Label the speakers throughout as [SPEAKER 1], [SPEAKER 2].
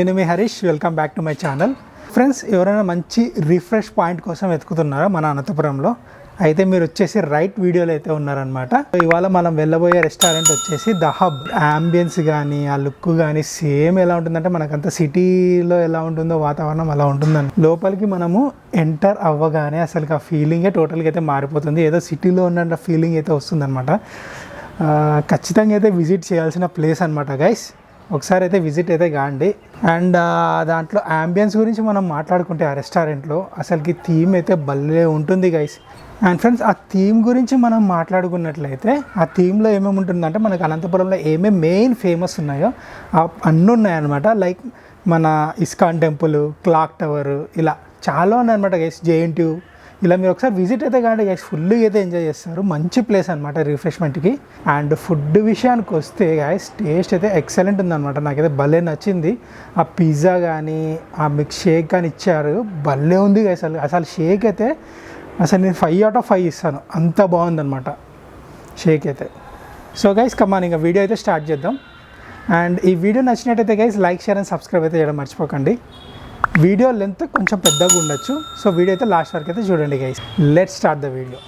[SPEAKER 1] నేను మీ Harish, welcome back to my channel. Friends, ఎవరైనా మంచి రిఫ్రెష్ పాయింట్ కోసం వెతుకుతున్నారా మన అనంతపురంలో? అయితే మీరు వచ్చేసి రైట్ వీడియోలో అయితే ఉన్నారనమాట. ఇవాళ మనం వెళ్ళబోయే రెస్టారెంట్ వచ్చేసి ద హబ్. అంబియన్స్ కానీ ఆ లుక్ కానీ సేమ్ ఎలా ఉంటుందంటే మనకంతా సిటీలో ఎలా ఉంటుందో వాతావరణం అలా ఉంటుందండి. లోపలికి మనము ఎంటర్ అవ్వగానే అసలు ఆ ఫీలింగే టోటల్గా అయితే మారిపోతుంది. ఏదో సిటీలో ఉన్న ఫీలింగ్ అయితే వస్తుందన్నమాట. ఖచ్చితంగా అయితే విజిట్ చేయాల్సిన ప్లేస్ అనమాట గైస్. ఒకసారి అయితే విజిట్ అయితే కాండి. అండ్ దాంట్లో అంబియన్స్ గురించి మనం మాట్లాడుకుంటే ఆ రెస్టారెంట్లో అసలుకి థీమ్ అయితే భలే ఉంటుంది గైస్. అండ్ ఫ్రెండ్స్, ఆ థీమ్ గురించి మనం మాట్లాడుకున్నట్లయితే ఆ థీమ్లో ఏమేమి ఉంటుందంటే మనకు అనంతపురంలో ఏమేమి మెయిన్ ఫేమస్ ఉన్నాయో అన్నీ ఉన్నాయన్నమాట. లైక్ మన ఇస్కాన్ టెంపుల్, క్లాక్ టవర్, ఇలా చాలా ఉన్నాయన్నమాట గైస్. జేఎన్టీ ఇలా మీరు ఒకసారి విజిట్ అయితే కానీ గైస్ ఫుల్గా అయితే ఎంజాయ్ చేస్తారు. మంచి ప్లేస్ అనమాట రిఫ్రెష్మెంట్కి. అండ్ ఫుడ్ విషయానికి వస్తే గైస్ టేస్ట్ అయితే ఎక్సలెంట్ ఉందన్నమాట. నాకైతే భలే నచ్చింది. ఆ పిజ్జా కానీ ఆ మిక్స్ షేక్ కానీ ఇచ్చారు, భలే ఉంది గైస్. అసలు షేక్ అయితే అసలు నేను 5 out of 5 ఇస్తాను, అంత బాగుందన్నమాట షేక్ అయితే. సో గైస్ కమాన్, ఇంకా వీడియో అయితే స్టార్ట్ చేద్దాం. అండ్ ఈ వీడియో నచ్చినట్టయితే guys like, share and subscribe అయితే చేయడం మర్చిపోకండి. వీడియో లెంత్ కొంచెం పెద్దగా ఉండొచ్చు, సో వీడియో అయితే లాస్ట్ వరకు అయితే చూడండి guys. Let's start the video.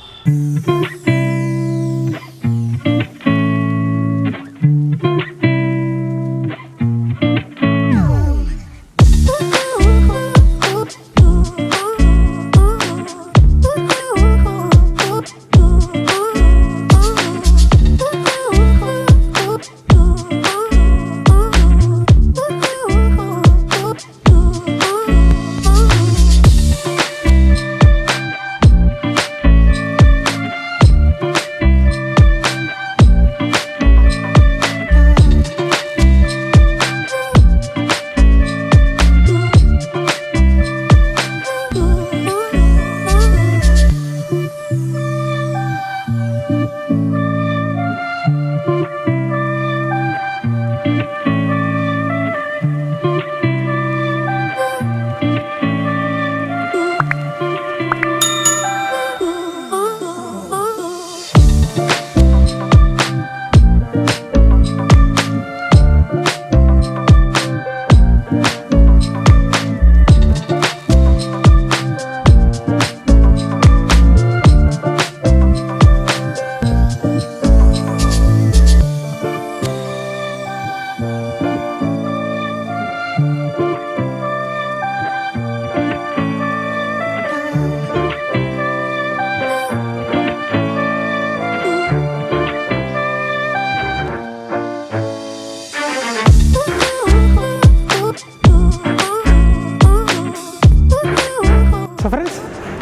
[SPEAKER 1] So friends,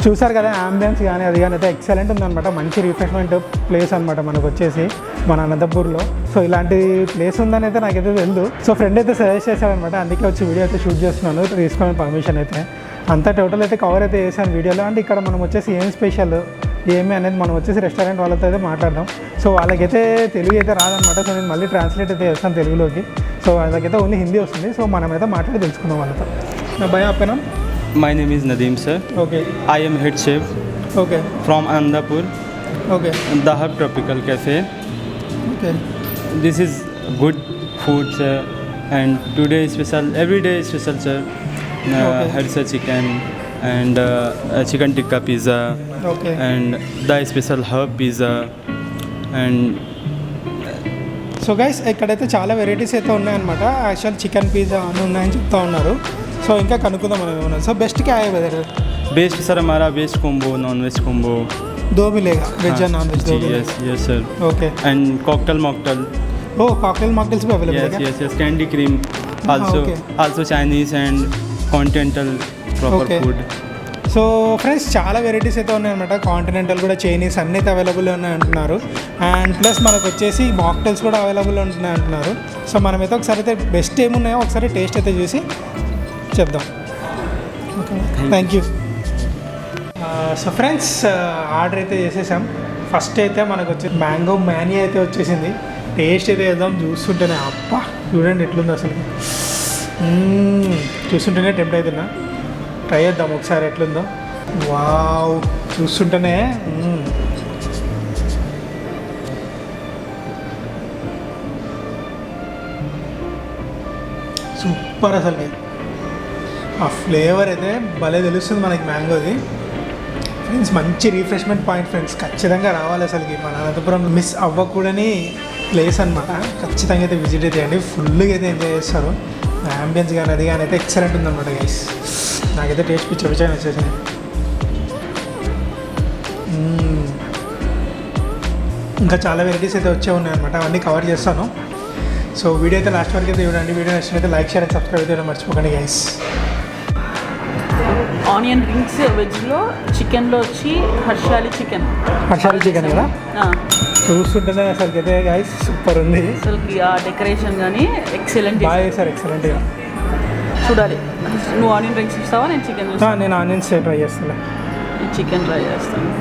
[SPEAKER 1] చూసారు కదా అంబియన్స్ కానీ అది కానీ అయితే ఎక్సలెంట్ ఉందన్నమాట. మంచి రిఫ్రెష్మెంట్ ప్లేస్ అనమాట మనకు వచ్చేసి మన అనంతపూర్లో. సో ఇలాంటి ప్లేస్ ఉందని అయితే నాకైతే తెలియదు. సో ఫ్రెండ్ అయితే సజెస్ట్ చేశారనమాట, అందుకే వచ్చి వీడియో అయితే షూట్ చేస్తున్నాను, తీసుకునే పర్మిషన్ అయితే. అంతా టోటల్ అయితే కవర్ అయితే చేశాను వీడియోలో. అండ్ ఇక్కడ మనం వచ్చేసి ఏం స్పెషల్ ఏమి అనేది మనం వచ్చేసి రెస్టారెంట్ వాళ్ళతో అయితే మాట్లాడదాం. సో వాళ్ళకైతే తెలుగు అయితే రాదనమాట. సో నేను మళ్ళీ ట్రాన్స్లేట్ అయితే చేస్తాను తెలుగులోకి. సో వాళ్ళకైతే ఓన్లీ హిందీ వస్తుంది. సో మనమైతే మాట్లాడి తెలుసుకుందాం వాళ్ళతో. నా భయ ఆపేనా?
[SPEAKER 2] My name is Nadeem sir.
[SPEAKER 1] Okay.
[SPEAKER 2] I am head chef.
[SPEAKER 1] Okay.
[SPEAKER 2] From Anantapur.
[SPEAKER 1] Okay.
[SPEAKER 2] The Hub Tropical Cafe.
[SPEAKER 1] Okay.
[SPEAKER 2] This is good food sir, and today is special. Every day is special sir.
[SPEAKER 1] Okay.
[SPEAKER 2] Harissa chicken and chicken tikka pizza.
[SPEAKER 1] Okay.
[SPEAKER 2] And the special Hub pizza and.
[SPEAKER 1] So guys ఇక్కడైతే చాలా varieties అయితే ఉన్నాయన్నమాట. Actual chicken pizza అని ఉన్నాయని చెప్తా ఉన్నారు. So ఇంకా కనుక్కుందాం మనం ఏమన్నా. సో బెస్ట్ क्या है वेदर?
[SPEAKER 2] बेस्ट सर हमारा veg combo, non veg combo.
[SPEAKER 1] दो मिलेगा, वेज और नॉन वेज दो मिलेगा.
[SPEAKER 2] Yes sir.
[SPEAKER 1] Okay.
[SPEAKER 2] And cocktail mocktail.
[SPEAKER 1] Oh, cocktail mocktails भी अवेलेबल है क्या?
[SPEAKER 2] Yes. Candy cream. Also Chinese and continental proper food.
[SPEAKER 1] So friends, చాలా వెరైటీస్ అయితే ఉన్నాయన్నమాట. కాంటినెంటల్ కూడా, చైనీస్ అన్నీ అయితే అవైలబుల్ ఉన్నాయి అంటున్నారు. అండ్ ప్లస్ మనకు వచ్చేసి మాక్టైల్స్ కూడా అవైలబుల్ ఉంటున్నాయి అంటున్నారు. సో మనమైతే ఒకసారి అయితే బెస్ట్ ఏమున్నాయో ఒకసారి టేస్ట్ అయితే చూసి చెప్దాం. Okay, thank you. So friends, order అయితే చేసేసాం. ఫస్ట్ అయితే మనకు వచ్చేసి మ్యాంగో మ్యానీ అయితే వచ్చేసింది. టేస్ట్ అయితే వేద్దాం. చూస్తుంటేనే అబ్బా చూడండి ఎట్లుంది అసలు. చూస్తుంటేనే టెంప్ట్ అవుతున్నా. ట్రై చేద్దాం ఒకసారి ఎట్లుందో. వావ్, చూస్తుంటేనే సూపర్ అసలు. ఆ ఫ్లేవర్ అయితే భలే తెలుస్తుంది మనకి మ్యాంగోది. ఫ్రెండ్స్ మంచి రిఫ్రెష్మెంట్ పాయింట్ ఫ్రెండ్స్, ఖచ్చితంగా రావాలి అసలుకి. మన అనంతపురం మిస్ అవ్వకూడని ప్లేస్ అనమాట. ఖచ్చితంగా అయితే విజిట్ అయితే చేయండి, ఫుల్గా అయితే ఎంజాయ్ చేస్తారు. యాంబియన్స్ కానీ అది కానీ అయితే ఎక్సలెంట్ ఉందన్నమాట గైస్. నాకైతే టేస్ట్ పిచ్చగా వచ్చేసింది. ఇంకా చాలా వెరైటీస్ అయితే వచ్చే ఉన్నాయన్నమాట, అవన్నీ కవర్ చేస్తాను. సో వీడియో అయితే లాస్ట్ వరకు అయితే చూడండి. వీడియో నచ్చినైతే లైక్ షేర్ అండ్ సబ్స్క్రైబ్ అయితే మర్చిపోకండి గైస్.
[SPEAKER 3] ఆనియన్ రింగ్స్ వెజ్లో, చికెన్లో వచ్చి హర్షాలి చికెన్
[SPEAKER 1] కదా చూస్తుంటేనే అసలుకి అయితే గైస్ సూపర్ ఉంది.
[SPEAKER 3] అసలుకి ఆ డెకరేషన్ కానీ ఎక్సలెంట్,
[SPEAKER 1] బాగా చేశారు ఎక్సలెంట్గా.
[SPEAKER 3] చూడాలి. నువ్వు ఆనియన్ రింగ్స్ ఇస్తావా, నేను చికెన్ చూస్తాను?
[SPEAKER 1] నేను ఆనియన్స్ ట్రై చేస్తాను,
[SPEAKER 3] చికెన్ ట్రై చేస్తాను.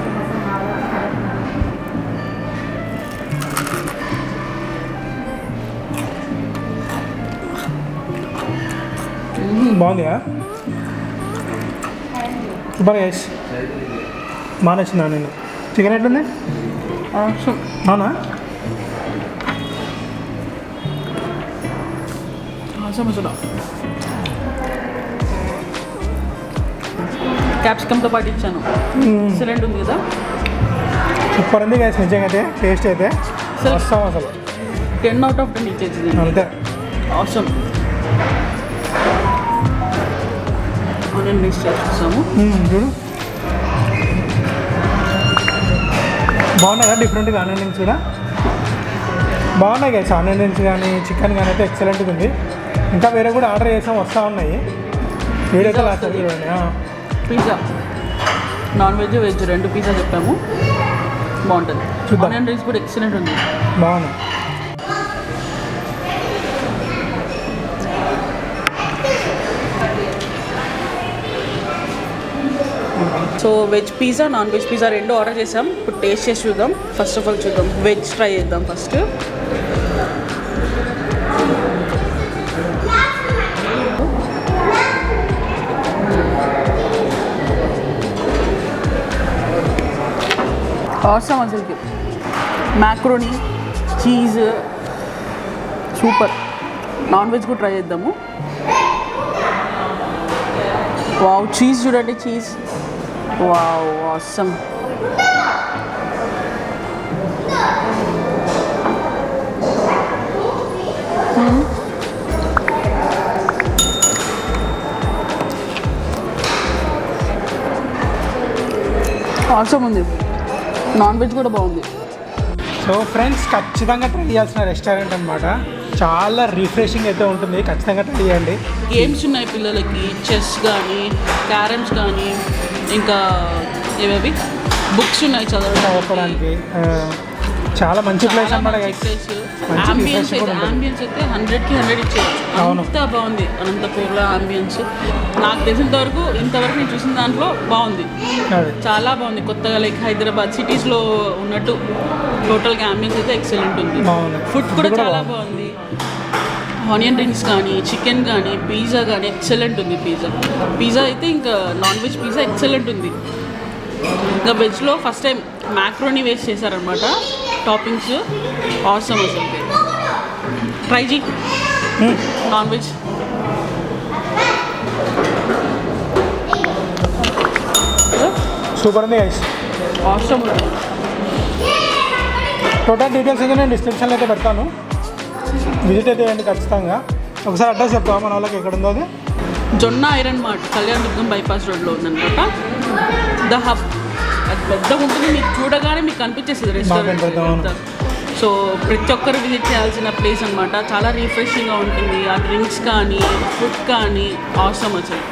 [SPEAKER 1] బాగుంది సూపర్ గైస్, బాగా నచ్చిందా? నేను చికెన్ ఎట్లుంది? అవునా?
[SPEAKER 3] క్యాప్సికమ్తో పాటు ఇచ్చాను, ఎక్సలెంట్ ఉంది కదా,
[SPEAKER 1] సూపర్ ఉంది గైస్. నిజంగా అయితే టేస్ట్ అయితే వస్తాం అసలు
[SPEAKER 3] 10 out of 10 ఇచ్చేసింది
[SPEAKER 1] అంతే.
[SPEAKER 3] అవసరం. ఆనియన్ మిక్స్ చేస్తాము,
[SPEAKER 1] చూడు బాగున్నాయి కదా, డిఫరెంట్గా ఆనియన్ రింగ్స్ కూడా బాగున్నాయి గైస్. ఆనియన్ రింగ్స్ కానీ చికెన్ కానీ అయితే ఎక్సలెంట్గా ఉంది. ఇంకా వేరే కూడా ఆర్డర్ చేసాం, వస్తూ ఉన్నాయి. వీడియోతో లాస్ట్ చూడండి.
[SPEAKER 3] Pizza non veg veg 2 pizza చెప్పాము, బాగుంటుంది. ఆనియన్ రింగ్స్ కూడా ఎక్సలెంట్ ఉంది,
[SPEAKER 1] బాగున్నాయి.
[SPEAKER 3] So veg pizza, non veg pizza 2 order చేసాం. ఇప్పుడు టేస్ట్ చేసి చూద్దాం. ఫస్ట్ ఆఫ్ ఆల్ చూద్దాం, వెజ్ ట్రై చేద్దాం ఫస్ట్. అవసరం అసలుకి macaroni, cheese super. Non veg కూడా ట్రై చేద్దాము. వావ్, చీజ్ చూడండి, చీజ్ వావ్ ఆసమ్. ఆసమ్ ఉంది. నాన్ వెజ్ కూడా బాగుంది.
[SPEAKER 1] సో ఫ్రెండ్స్ ఖచ్చితంగా ట్రై చేయాల్సిన రెస్టారెంట్ అనమాట. చాలా రిఫ్రెషింగ్ అయితే ఉంటుంది, ఖచ్చితంగా ట్రై చేయండి.
[SPEAKER 3] గేమ్స్ ఉన్నాయి పిల్లలకి, చెస్ కానీ, క్యారమ్స్ కానీ, ఇంకా ఏవేవి బుక్స్ ఉన్నాయి
[SPEAKER 1] చదవడానికి. చాలా మంచి ప్లేస్ అన్నమాట.
[SPEAKER 3] అంబియన్స్ అయితే 100కి 100 ఇచ్చేయచ్చు, అంత బాగుంది అనంతపూర్లో అంబియన్స్. నాకు తెలిసినంత వరకు ఇంతవరకు నేను చూసిన దాంట్లో బాగుంది, చాలా బాగుంది. కొత్తగా లైక్ హైదరాబాద్ సిటీస్లో ఉన్నట్టు టోటల్గా అంబియన్స్ అయితే ఎక్సలెంట్ ఉంది. ఫుడ్ కూడా చాలా బాగుంది. ఆనియన్ రింగ్స్ కానీ, చికెన్ కానీ, పిజ్జా కానీ ఎక్సలెంట్ ఉంది. పిజ్జా అయితే ఇంకా నాన్ వెజ్ పిజ్జా ఎక్సలెంట్ ఉంది. ఇంకా వెజ్లో ఫస్ట్ టైం మ్యాక్రోనీ వేస్ట్ చేశారనమాట, టాపింగ్స్ ఆసమ్ అసలు. ట్రై చేయి నాన్ వెజ్.
[SPEAKER 1] సూపర్ ఉంది గైస్,
[SPEAKER 3] ఆసమ్.
[SPEAKER 1] టోటల్ డీటెయిల్స్ అయితే నేను డిస్క్రిప్షన్లో అయితే పెడతాను, విజిట్ అయితే చేయండి ఖచ్చితంగా. ఒకసారి అడ్రస్ చెప్తావా మన వాళ్ళకి ఎక్కడ ఉందో? అది
[SPEAKER 3] జొన్న ఐరన్ మార్ట్, కళ్యాణదుర్గం బైపాస్ రోడ్లో ఉందన్నమాట. ద హబ్ అది పెద్దగా ఉంటుంది, మీకు చూడగానే మీకు కనిపించేస్తుంది రెస్టారెంట్. సో ప్రతి ఒక్కరు విజిట్ చేయాల్సిన ప్లేస్ అనమాట. చాలా రిఫ్రెషింగ్గా ఉంటుంది. ఆ డ్రింక్స్ కానీ, ఫుడ్ కానీ ఆసమ్ అసలు.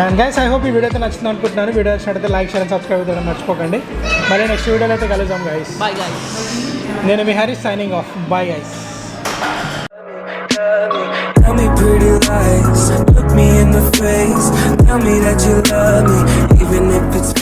[SPEAKER 1] అండ్ గైస్ ఐ హోప్ ఈ వీడియో అయితే నచ్చింది అనుకుంటున్నాను. వీడియో నచ్చినట్లయితే లైక్ షేర్ అండ్ సబ్స్క్రైబ్ చేయడం మర్చిపోకండి. మళ్ళీ నెక్స్ట్ వీడియోలో అయితే కలుద్దాం గైస్.
[SPEAKER 3] Bye guys.
[SPEAKER 1] నేను మీ Harish signing off. Bye guys.
[SPEAKER 4] Tell me pretty lies, look me in the face, tell me that you love me, even if it's